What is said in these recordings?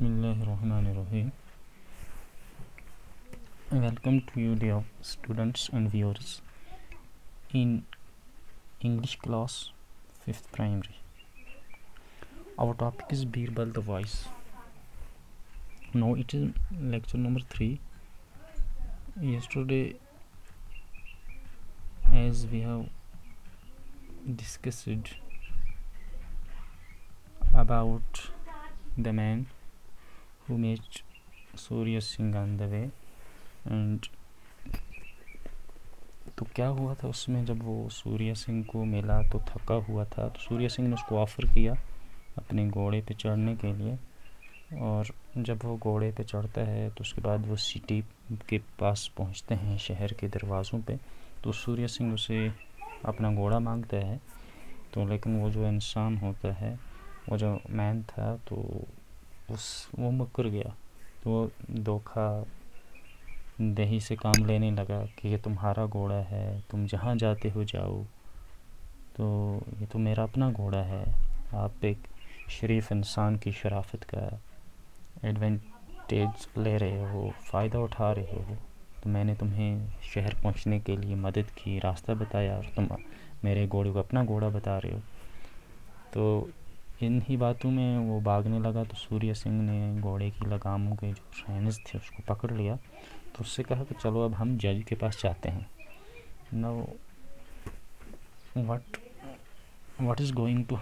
Bismillahirrahmanirrahim. Welcome to you, dear students and viewers, in English class 5th primary. Our topic is Birbal the Voice. Now it is lecture number 3. Yesterday, as we have discussed about the man who met Surya Singh on the way, and तो क्या हुआ था उसमें, जब वो सूर्य सिंह को मिला तो थका हुआ था, तो सूर्य सिंह ने उसको ऑफ़र किया अपने घोड़े पे चढ़ने के लिए। और जब वो घोड़े पे चढ़ता है तो उसके बाद वो सिटी के पास पहुंचते हैं, शहर के दरवाज़ों पे। तो सूर्य सिंह उसे अपना घोड़ा मांगता है, तो लेकिन वो जो इंसान होता है, वो जो मैन था, तो वो मुकर गया। तो धोखा दही से काम लेने लगा कि ये तुम्हारा घोड़ा है, तुम जहाँ जाते हो जाओ, तो ये तो मेरा अपना घोड़ा है। आप एक शरीफ इंसान की शराफत का एडवांटेज ले रहे हो, फ़ायदा उठा रहे हो। तो मैंने तुम्हें शहर पहुंचने के लिए मदद की, रास्ता बताया, और तुम मेरे घोड़े को अपना घोड़ा बता रहे हो। तो इन ही बातों में वो भागने लगा। तो सूर्य सिंह ने घोड़े की लगामों के जो रेंज थे उसको पकड़ लिया, तो उससे कहा कि चलो अब हम जज के पास जाते हैं। Now what is going to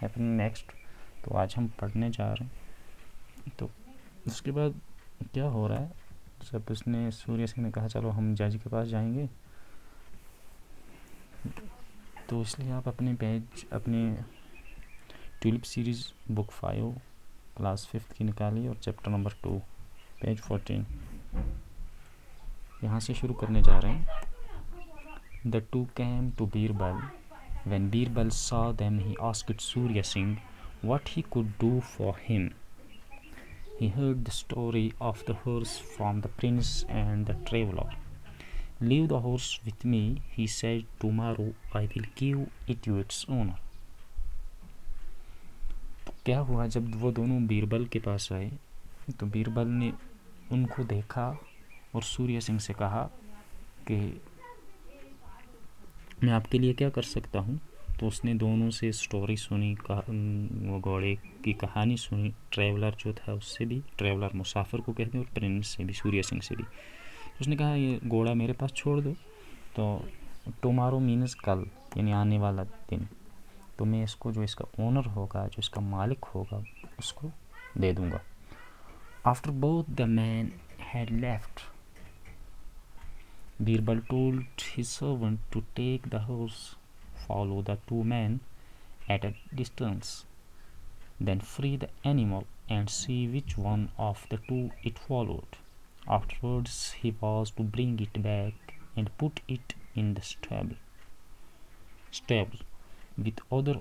happen next, तो आज हम पढ़ने जा रहे हैं। तो उसके बाद क्या हो रहा है, जब उसने सूर्य सिंह ने कहा चलो हम जज के पास जाएंगे, तो इसलिए आप अपने tulip series book 5 class 5th की निकालिए और चैप्टर नंबर 2 पेज 14 यहाँ से शुरू करने जा रहे हैं। The two came to Birbal. When Birbal saw them, he asked Surya Singh what he could do for him. He heard the story of the horse from the prince and the traveler. Leave the horse with me, he said. Tomorrow I will give it to its owner. तो क्या हुआ, जब वो दोनों बीरबल के पास आए तो बीरबल ने उनको देखा और सूर्य सिंह से कहा कि मैं आपके लिए क्या कर सकता हूँ। तो उसने दोनों से स्टोरी सुनी, वो घोड़े की कहानी सुनी, ट्रैवलर जो था उससे भी, ट्रैवलर मुसाफिर को कहते हैं, और प्रिंस से भी, सूर्य सिंह से भी। तो उसने कहा ये घोड़ा मेरे पास छोड़ दो, तो टुमारो मीन्स कल, यानी आने वाला दिन, तो मैं इसको, जो इसका ओनर होगा, जो इसका मालिक होगा, उसको दे दूँगा। After both the man had left, Birbal told his servant to take the horse, follow the two men at a distance, then free the animal and see which one of the two it followed. Afterwards he was to bring it back and put it in the stable with other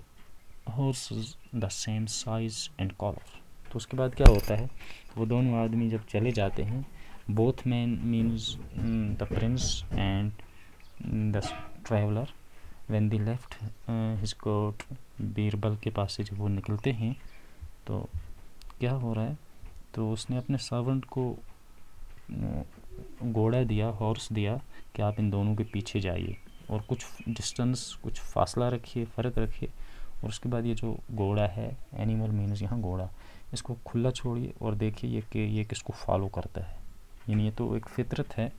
horses the same size and color. तो उसके बाद क्या होता है, वो दोनों आदमी जब चले जाते हैं, both men means the prince and the traveler, when they left his court, Birbal के पास से जब वो निकलते हैं, तो क्या हो रहा है, तो उसने अपने सर्वेंट को घोड़ा दिया, हॉर्स दिया कि आप इन दोनों के पीछे जाइए और कुछ डिस्टेंस, कुछ फासला रखिए, फ़र्क रखिए, और उसके बाद ये जो घोड़ा है, एनिमल मीन्स यहाँ घोड़ा, इसको खुला छोड़िए और देखिए ये किसको फॉलो करता है। यानी ये तो एक फितरत है,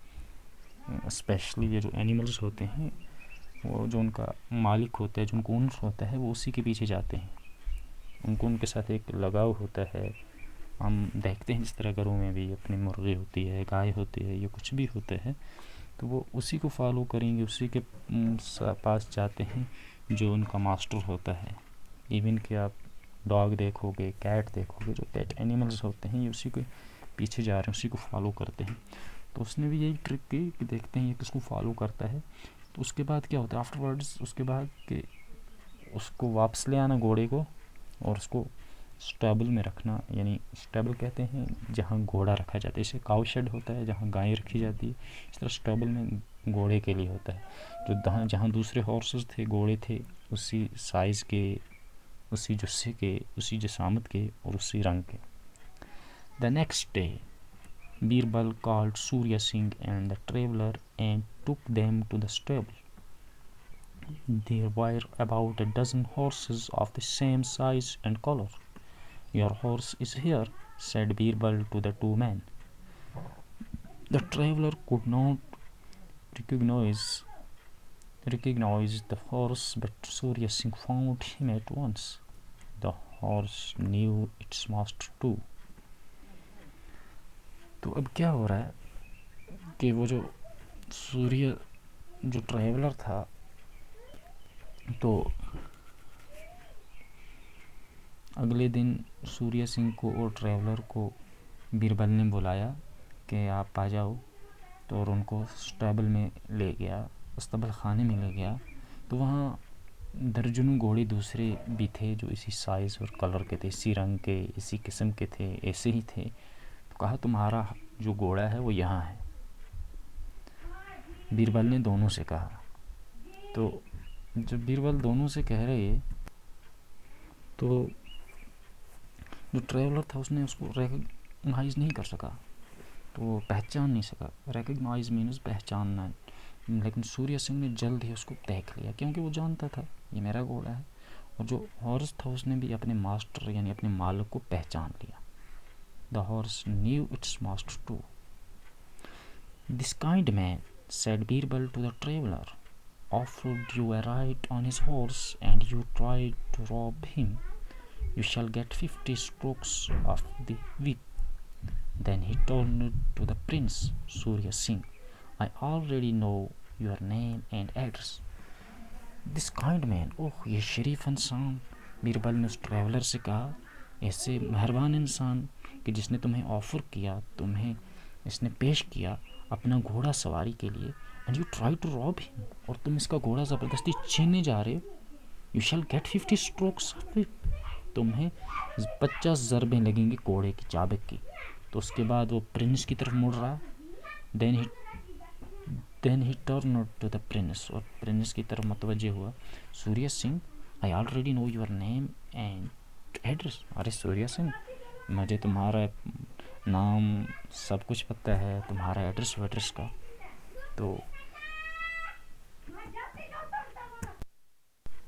स्पेशली ये जो एनिमल्स होते हैं, वो जो उनका मालिक होता है, जो उनको ओनर होता है, वो उसी के पीछे जाते हैं, उनको उनके साथ एक लगाव होता है। हम देखते हैं जिस तरह घरों में भी अपनी मुर्गी होती है, गाय होती है, ये कुछ भी होता है, तो वो उसी को फॉलो करेंगे, उसी के पास जाते हैं जो उनका मास्टर होता है। इवन कि आप डॉग देखोगे, कैट देखोगे, जो पेट एनिमल्स होते हैं, ये उसी के पीछे जा रहे हैं, उसी को फॉलो करते हैं। तो उसने भी यही ट्रिक की कि देखते हैं ये किसको फॉलो करता है। तो उसके बाद क्या होता है, आफ्टरवर्ड्स, उसके बाद कि उसको वापस ले आना घोड़े को, और उसको स्टेबल में रखना, यानी स्टेबल कहते हैं जहाँ घोड़ा रखा जाता है, इसे काउ शेड होता है जहाँ गाय रखी जाती है, इस तरह स्टेबल में घोड़े के लिए होता है, जो जहाँ दूसरे हॉर्सेस थे, घोड़े थे, उसी साइज़ के, उसी जुस्से के, उसी जसामत के और उसी रंग के। The next day, Birbal called Surya Singh and the traveller and took them to the stable. There were about a dozen horses of the same size and color. "Your horse is here," said Birbal to the two men. The traveller could not recognize the horse, but Surya Singh found him at once. The horse knew its master too. तो अब क्या हो रहा है कि वो जो traveller था, तो अगले दिन सूर्य सिंह को और ट्रैवलर को बीरबल ने बुलाया कि आप आ जाओ, तो और उनको स्टेबल में ले गया, अस्तबल खाने में ले गया। तो वहाँ दर्जनों घोड़े दूसरे भी थे जो इसी साइज़ और कलर के थे, इसी रंग के, इसी किस्म के थे, ऐसे ही थे। तो कहा तुम्हारा जो घोड़ा है वो यहाँ है। बीरबल ने दोनों से कहा। तो जब बीरबल दोनों से कह रहे, तो जो ट्रैवलर था उसने उसको रिकग्नाइज़ नहीं कर सका, तो पहचान नहीं सका। रिकग्नाइज मीन्स पहचानना। लेकिन सूर्य सिंह ने जल्द ही उसको देख लिया, क्योंकि वो जानता था ये मेरा घोड़ा है। और जो हॉर्स था उसने भी अपने मास्टर यानी अपने मालिक को पहचान लिया। The horse knew its master too. This kind man, said Birbal to the traveller, offered you a ride on his horse and you tried to rob him. You shall get 50 strokes of the whip. Then he turned to the prince, Surya Singh. I already know your name and address. This kind man, ओह ये शरीफ इंसान, बीरबल ने उस traveller से कहा, ऐसे मेहरबान इंसान कि जिसने तुम्हें ऑफ़र किया, तुम्हें इसने पेश किया अपना घोड़ा सवारी के लिए, and you try to rob him, और तुम इसका घोड़ा ज़बरदस्ती छीनने जा रहे हो। You shall get 50 strokes of whip, तुम्हें 50 ज़रबें लगेंगी घोड़े की चाबुक की। तो उसके बाद वो प्रिंस की तरफ मुड़ रहा। Then he turn to the prince, और प्रिंस की तरफ मुतवज्जे हुआ। Surya Singh, I already know your name and address. अरे सूर्य सिंह, मुझे तुम्हारा नाम सब कुछ पता है, तुम्हारा एड्रेस का। तो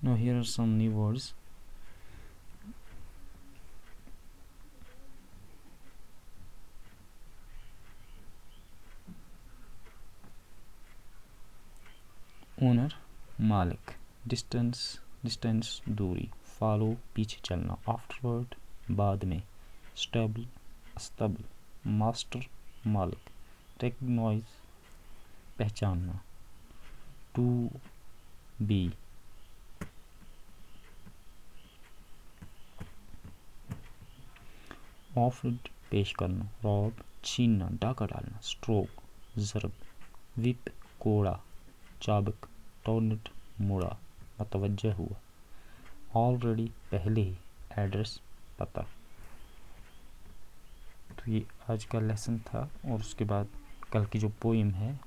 now here are some new words. Owner, मालिक। डिस्टेंस दूरी। फॉलो पीछे चलना। आफ्टरवर्ड बाद में। स्टेबल अस्तबल। मास्टर मालिक। रिकग्नाइज पहचानना। To be. ऑफर्ड पेश करना। रॉब छीनना, डाका डालना। स्ट्रोक ज़रब। विप कोड़ा। चाबुक टर्नट मुड़ा, मतवज्जा हुआ। ऑलरेडी पहले ही। एड्रेस पता। तो ये आज का लेसन था, और उसके बाद कल की जो पोइम है